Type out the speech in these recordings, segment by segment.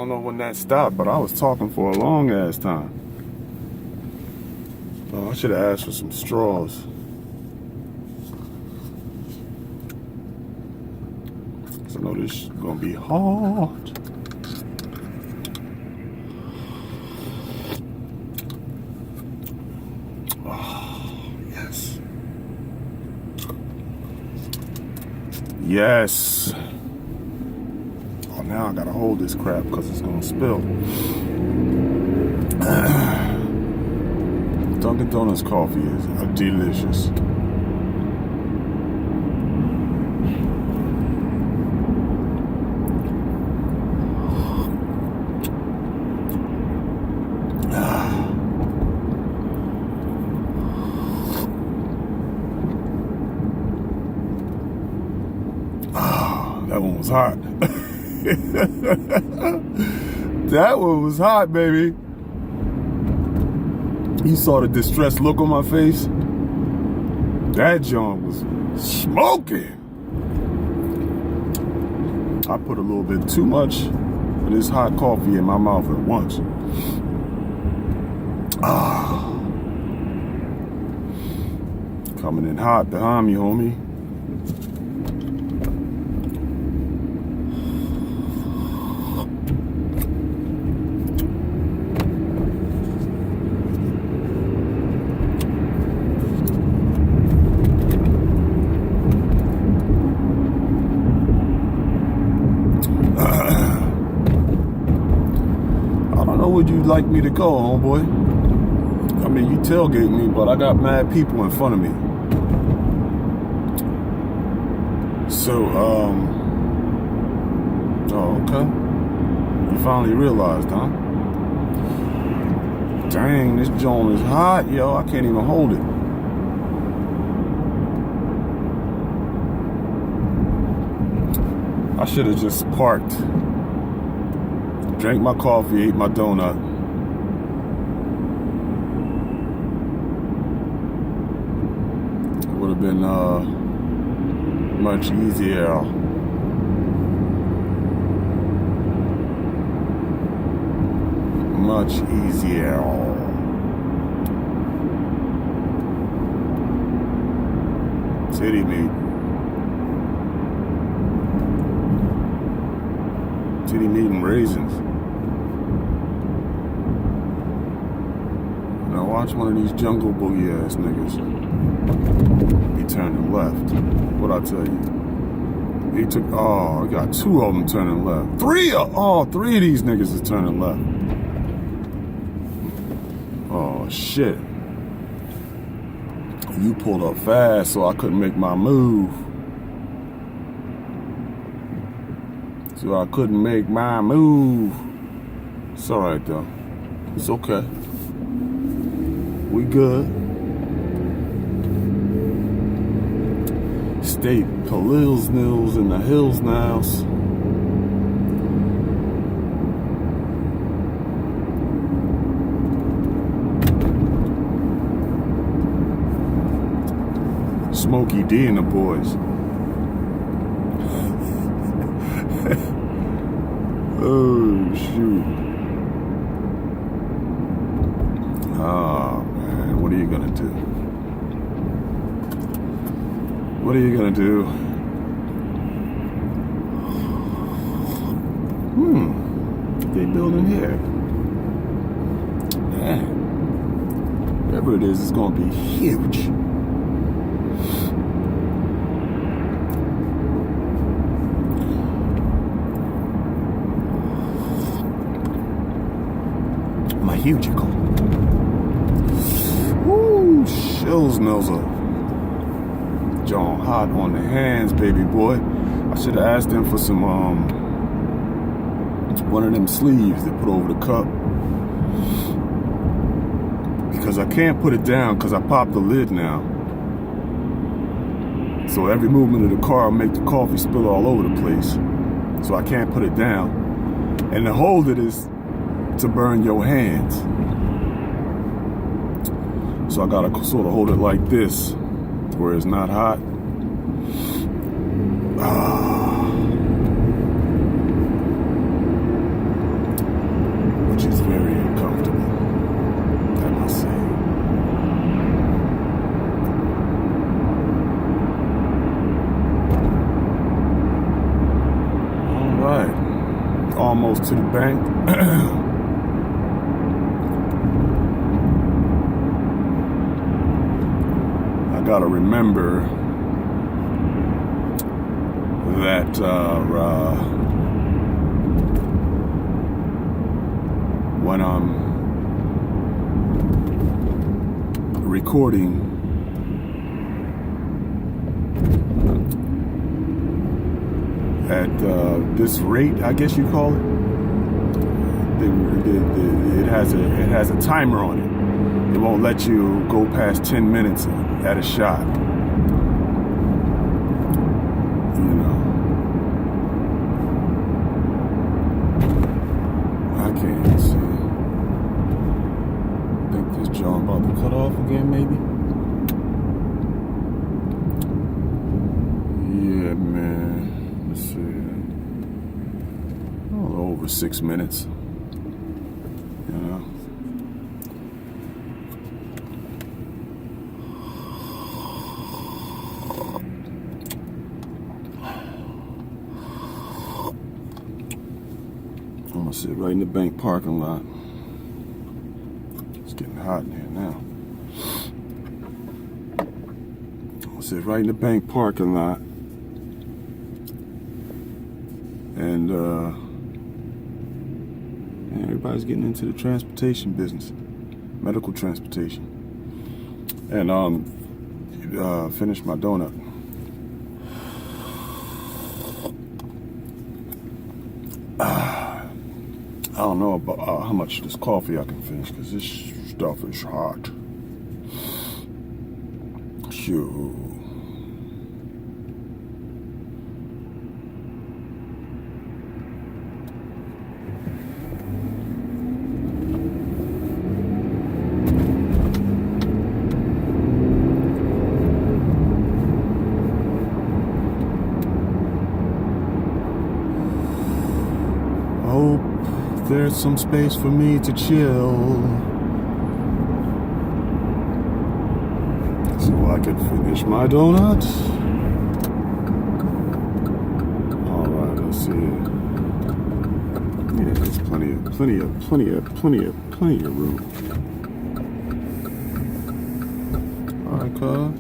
don't know when that stopped, but I was talking for a long ass time. Oh, I should have asked for some straws. Cause I know this is gonna be hard. Oh, yes. Yes. Oh, now I gotta hold this crap because it's gonna spill. Dunkin' Donuts coffee is delicious. That one was hot. That one was hot, baby. You saw the distressed look on my face? That joint was smoking. I put a little bit too much of this hot coffee in my mouth at once. Coming in hot behind me, homie. Would you like me to go, homeboy? I mean, you tailgate me, but I got mad people in front of me. So, oh, okay. You finally realized, huh? Dang, this joint is hot, yo. I can't even hold it. I should have just parked. Drank my coffee, ate my donut. It would have been much easier. Much easier. Titty meat. Titty meat and raisins. Now watch one of these jungle boogie ass niggas be turning left. What'd I tell you? He took, oh, I got two of them turning left. Three of these niggas is turning left. Oh, shit. You pulled up fast so I couldn't make my move. So I couldn't make my move. It's all right, though. It's okay. We good. State Pilsnils in the hills now. Smokey D and the boys. Oh, shoot. Oh, man. What are you going to do? What are you going to do? They building here. Man. Whatever it is, it's going to be huge. My hugical. Woo, Shills Nilza. John hot on the hands, baby boy. I should have asked him for some one of them sleeves to put over the cup. Because I can't put it down because I popped the lid now. So every movement of the car will make the coffee spill all over the place. So I can't put it down. And to hold it is to burn your hands. So I gotta sort of hold it like this, where it's not hot. almost to the bank. I gotta remember that when I'm recording at this rate, I guess you call it, it has a timer on it. It won't let you go past 10 minutes at a shot. You know, I can't see. I think this John about to cut off again, maybe. Yeah, man. Let's see. Over 6 minutes. You know. I'm gonna sit right in the bank parking lot. It's getting hot in here now. I'm gonna sit right in the bank parking lot. And everybody's getting into the transportation business, medical transportation. And finish my donut. I don't know about how much this coffee I can finish, because this stuff is hot. Sure. Hope there's some space for me to chill, so I can finish my donut. All right, let's see. Yeah, there's plenty of room. All right, cuz.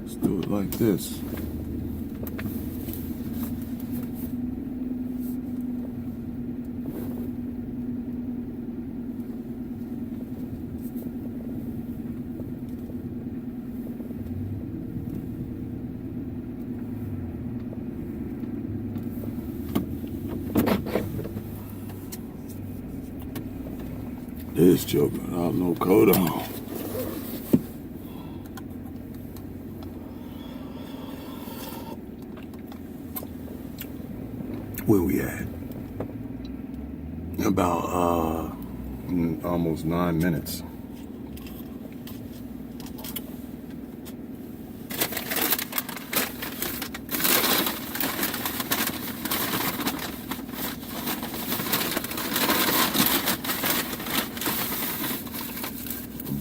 Let's do it like this. This joker, I don't know coat on. Where we at? About almost 9 minutes.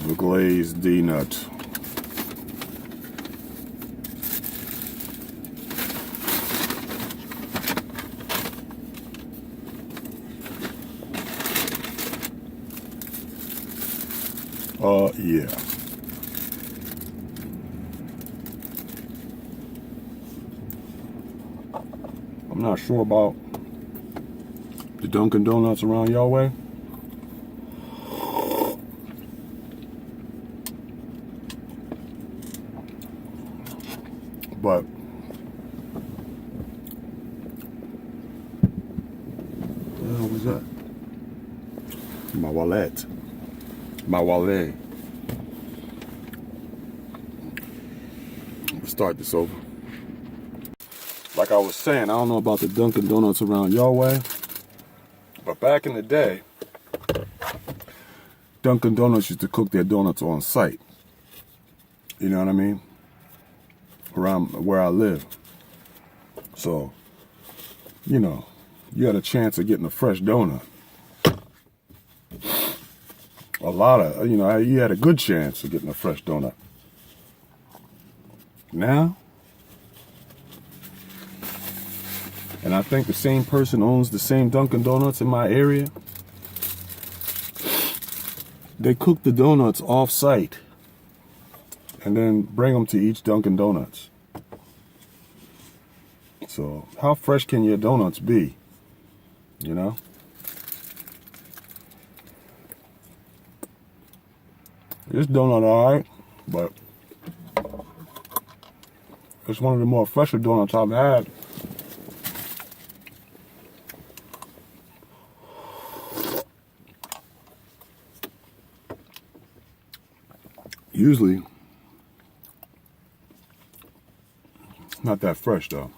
The glazed D-nut. Yeah. I'm not sure about the Dunkin' Donuts around your way. But what the hell was that? My wallet. My wallet. Let's start this over. Like I was saying, I don't know about the Dunkin' Donuts around your way, but back in the day, Dunkin' Donuts used to cook their donuts on site. You know what I mean? Around where I live. So, you know, you had a chance of getting a fresh donut. You had a good chance of getting a fresh donut. Now, and I think the same person owns the same Dunkin' Donuts in my area. They cook the donuts off-site and then bring them to each Dunkin' Donuts. So how fresh can your donuts be? You know? This donut alright, but it's one of the more fresher donuts I've had. Usually, not that fresh though.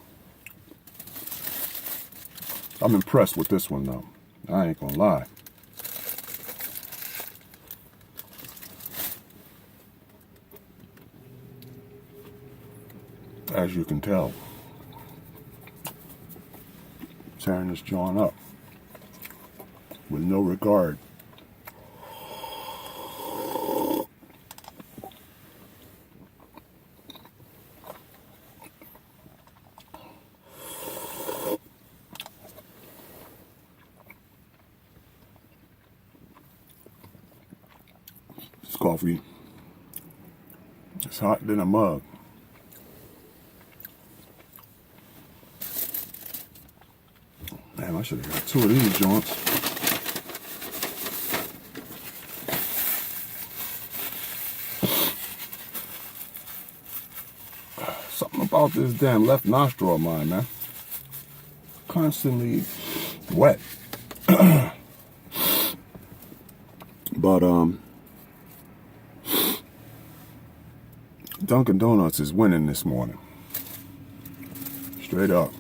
I'm impressed with this one though. I ain't gonna lie. As you can tell, tearing this joint up with no regard. This coffee is hot than a mug. Damn, I should have got 2 of these joints. Something about this damn left nostril of mine, man. Constantly wet. But Dunkin' Donuts is winning this morning. Straight up.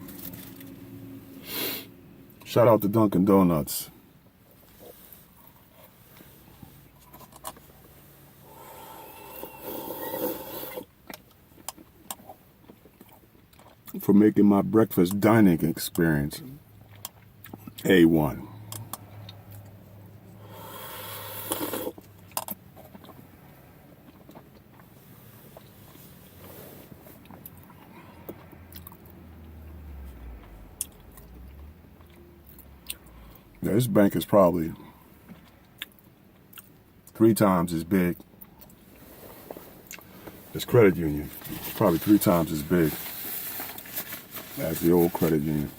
Shout out to Dunkin' Donuts. For making my breakfast dining experience A1. Yeah, this bank is probably 3 times as big. This credit union is probably 3 times as big as the old credit union.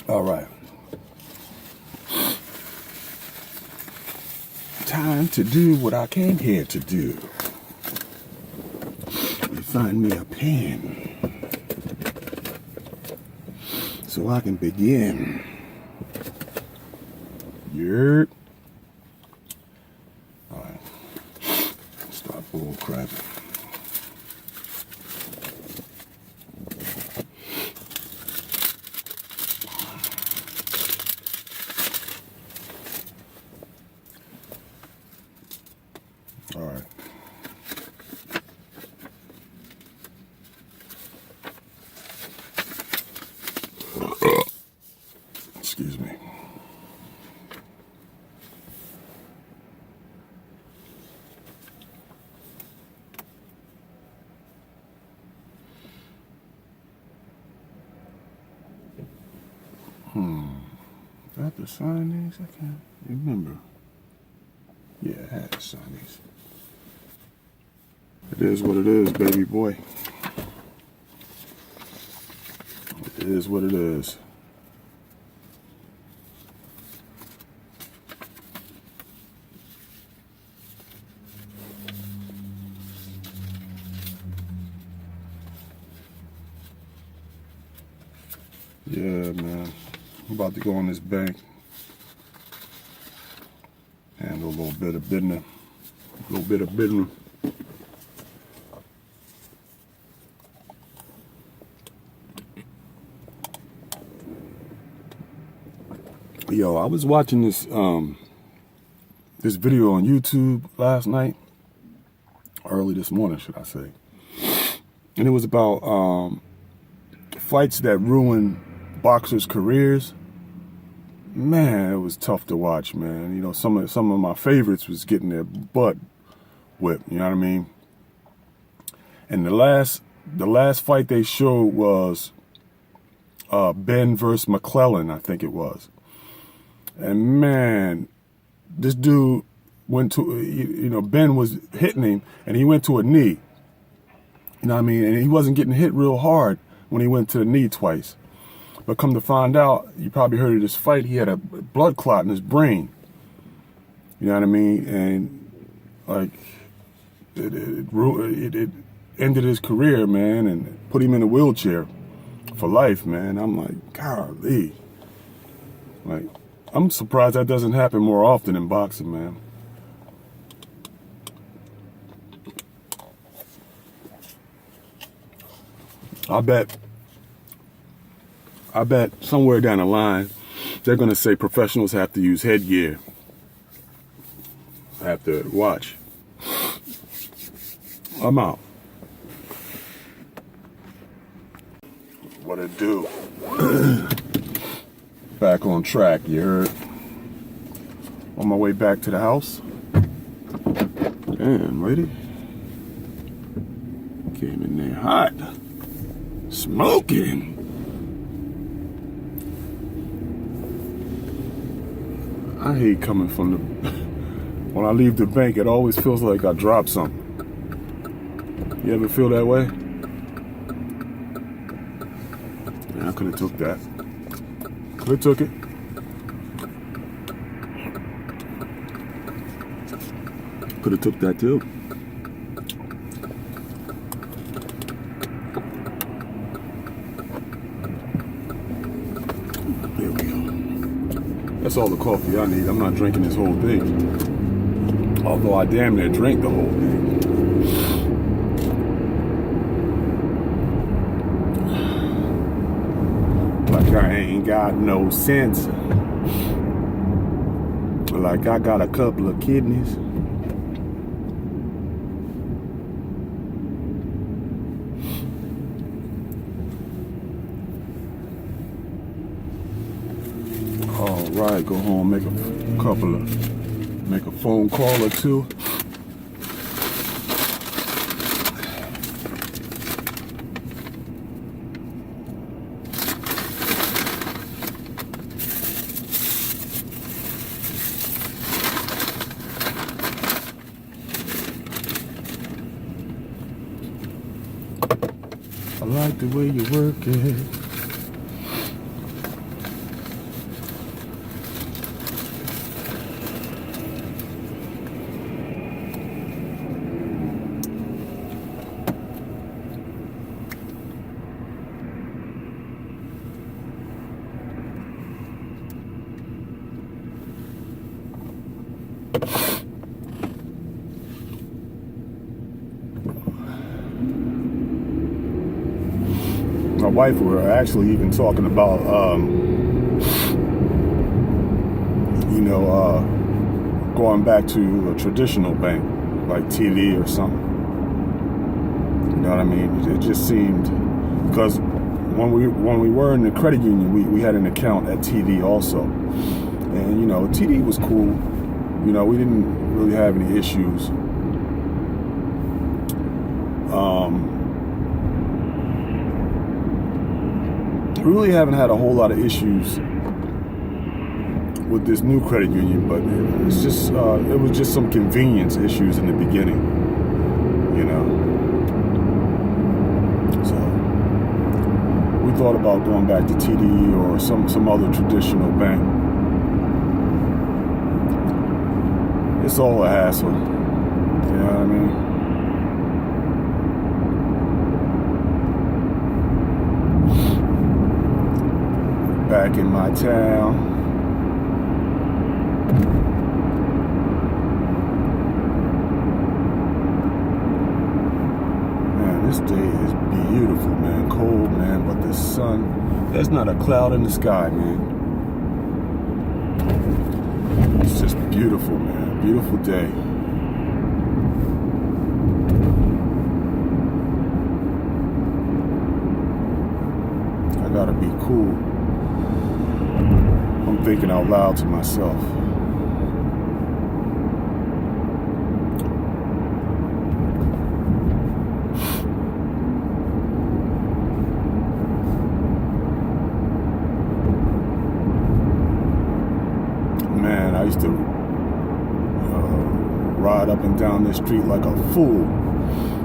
All right. Time to do what I came here to do. Find me a pen so I can begin. Yurt. All right. Stop bull crap. All right. Excuse me. Do I have to sign these? I can't remember. Yeah, I had to sign these. It is what it is, baby boy. It is what it is. Yeah, man. I'm about to go on this bank. Handle a little bit of business. Yo, I was watching this this video on YouTube last night, early this morning, should I say, and it was about fights that ruin boxers' careers. Man, it was tough to watch, man. You know, some of my favorites was getting their butt whipped. You know what I mean? And the last fight they showed was Ben versus McClellan, I think it was. And man, this dude went to, you know, Ben was hitting him and he went to a knee. You know what I mean? And he wasn't getting hit real hard when he went to the knee twice. But come to find out, you probably heard of this fight, he had a blood clot in his brain. You know what I mean? And like, it ended his career, man, and put him in a wheelchair for life, man. I'm like, golly. Like, I'm surprised that doesn't happen more often in boxing, man. I bet somewhere down the line, they're going to say professionals have to use headgear. I have to watch. I'm out. What it do? Back on track, you heard? On my way back to the house. Damn, lady. Came in there hot. Smoking. I hate coming from the... When I leave the bank, it always feels like I dropped something. You ever feel that way? Yeah, I could have took that. Could have took it. Could have took that too. There we go. That's all the coffee I need. I'm not drinking this whole thing. Although I damn near drank the whole thing. Like I ain't got no sense. Like I got a couple of kidneys. All right, go home, make a phone call or two. I like the way you work it. My wife were actually even talking about, going back to a traditional bank, like TD or something. You know what I mean? It just seemed, because when we were in the credit union, we had an account at TD also. And, you know, TD was cool. You know, we didn't really have any issues. We really haven't had a whole lot of issues with this new credit union, but it's just it was just some convenience issues in the beginning, you know. So we thought about going back to TD or some other traditional bank. It's all a hassle, you know what I mean? Back in my town. Man, this day is beautiful, man. Cold, man, but the sun, there's not a cloud in the sky, man. It's just beautiful, man. Beautiful day. I gotta be cool. I'm thinking out loud to myself. Man, I used to ride up and down this street like a fool.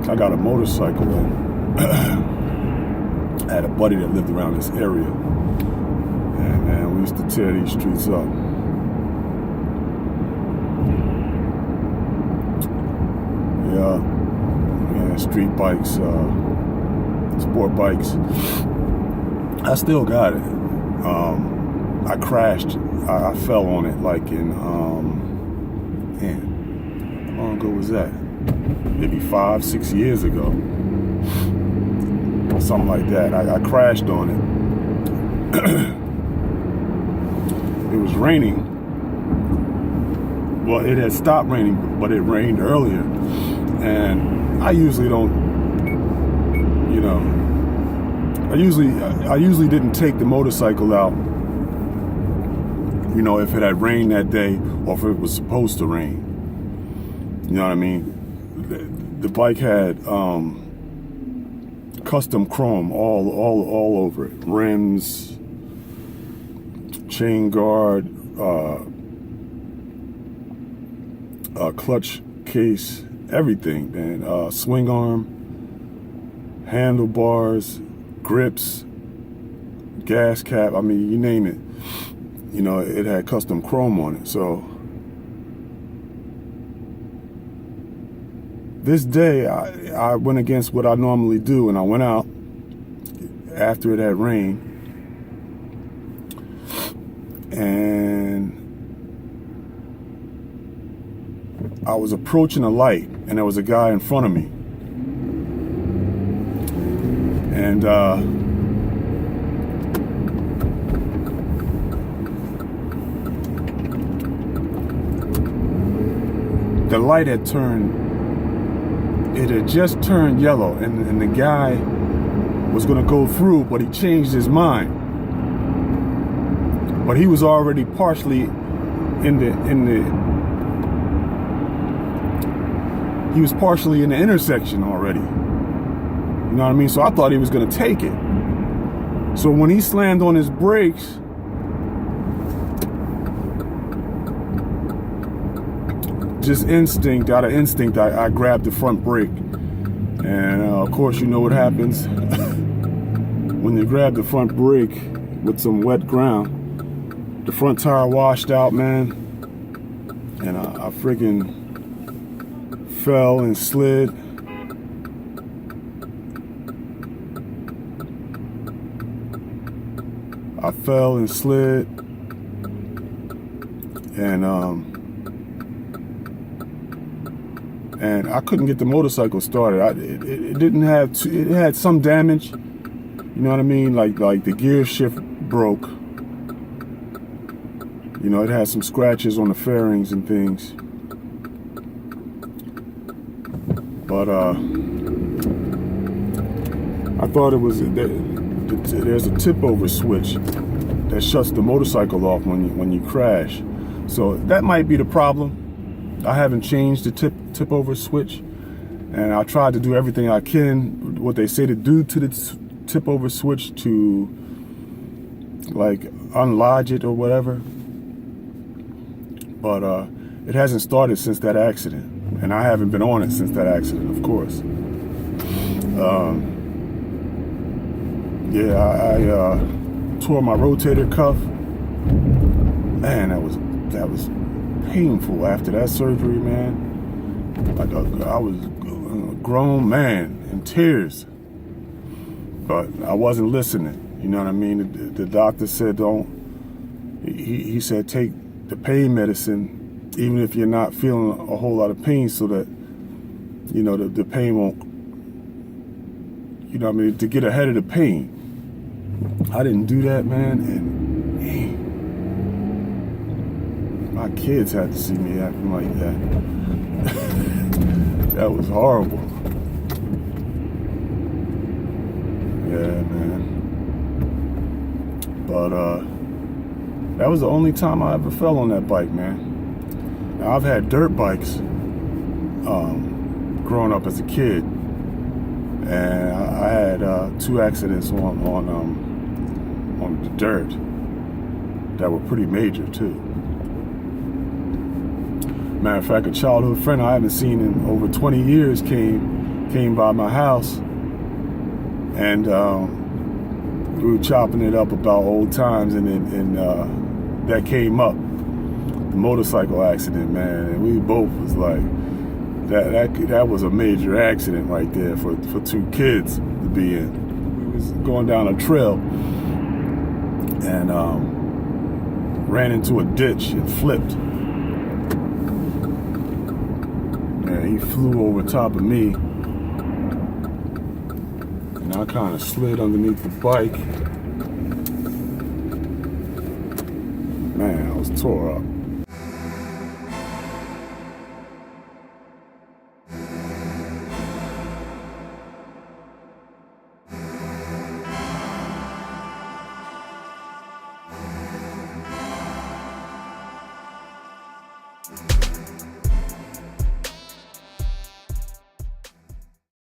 I got a motorcycle and I had a buddy that lived around this area. And man, we used to tear these streets up. Yeah, street bikes, sport bikes. I still got it. I crashed. I fell on it like in, man, how long ago was that? Maybe 5-6 years ago. Something like that. I crashed on it. It was raining. Well, it had stopped raining, but it rained earlier. And I usually don't, you know, I usually didn't take the motorcycle out, you know, if it had rained that day or if it was supposed to rain. You know what I mean? The bike had custom chrome all over it. Rims, chain guard, clutch case, everything, man. Swing arm, handlebars, grips, gas cap. I mean, you name it. You know, it had custom chrome on it. So this day, I went against what I normally do, and I went out after it had rained, and I was approaching a light, and there was a guy in front of me, and the light had turned. It had just turned yellow, and the guy was going to go through, but he changed his mind. But he was already partially he was partially in the intersection already. You know what I mean? So I thought he was going to take it. So when he slammed on his brakes, just instinct, out of instinct, I grabbed the front brake. And of course, you know what happens when you grab the front brake with some wet ground. The front tire washed out, man. And I freaking fell and slid. I fell and slid. And I couldn't get the motorcycle started. It didn't have. It had some damage. You know what I mean? Like the gear shift broke. You know, it had some scratches on the fairings and things. But I thought it was. There's a tip over switch that shuts the motorcycle off when you crash. So that might be the problem. I haven't changed the tip over switch, and I tried to do everything I can, what they say to do to the tip over switch, to like unlodge it or whatever. But it hasn't started since that accident, and I haven't been on it since that accident, of course. Yeah, I tore my rotator cuff. Man, that was painful after that surgery, man. Like I was a grown man in tears, but I wasn't listening. You know what I mean? The doctor said he said take the pain medicine, even if you're not feeling a whole lot of pain, so that, you know, the pain won't, you know what I mean, to get ahead of the pain. I didn't do that, man, and My kids had to see me acting like that. That was horrible. Yeah, man. But that was the only time I ever fell on that bike, man. Now, I've had dirt bikes growing up as a kid, and I had 2 accidents on the dirt that were pretty major too. Matter of fact, a childhood friend I haven't seen in over 20 years came by my house, and we were chopping it up about old times, and that came up, the motorcycle accident, man, and we both was like, that was a major accident right there for 2 kids to be in. We was going down a trail and ran into a ditch and flipped. And he flew over top of me, and I kind of slid underneath the bike. Man, I was tore up.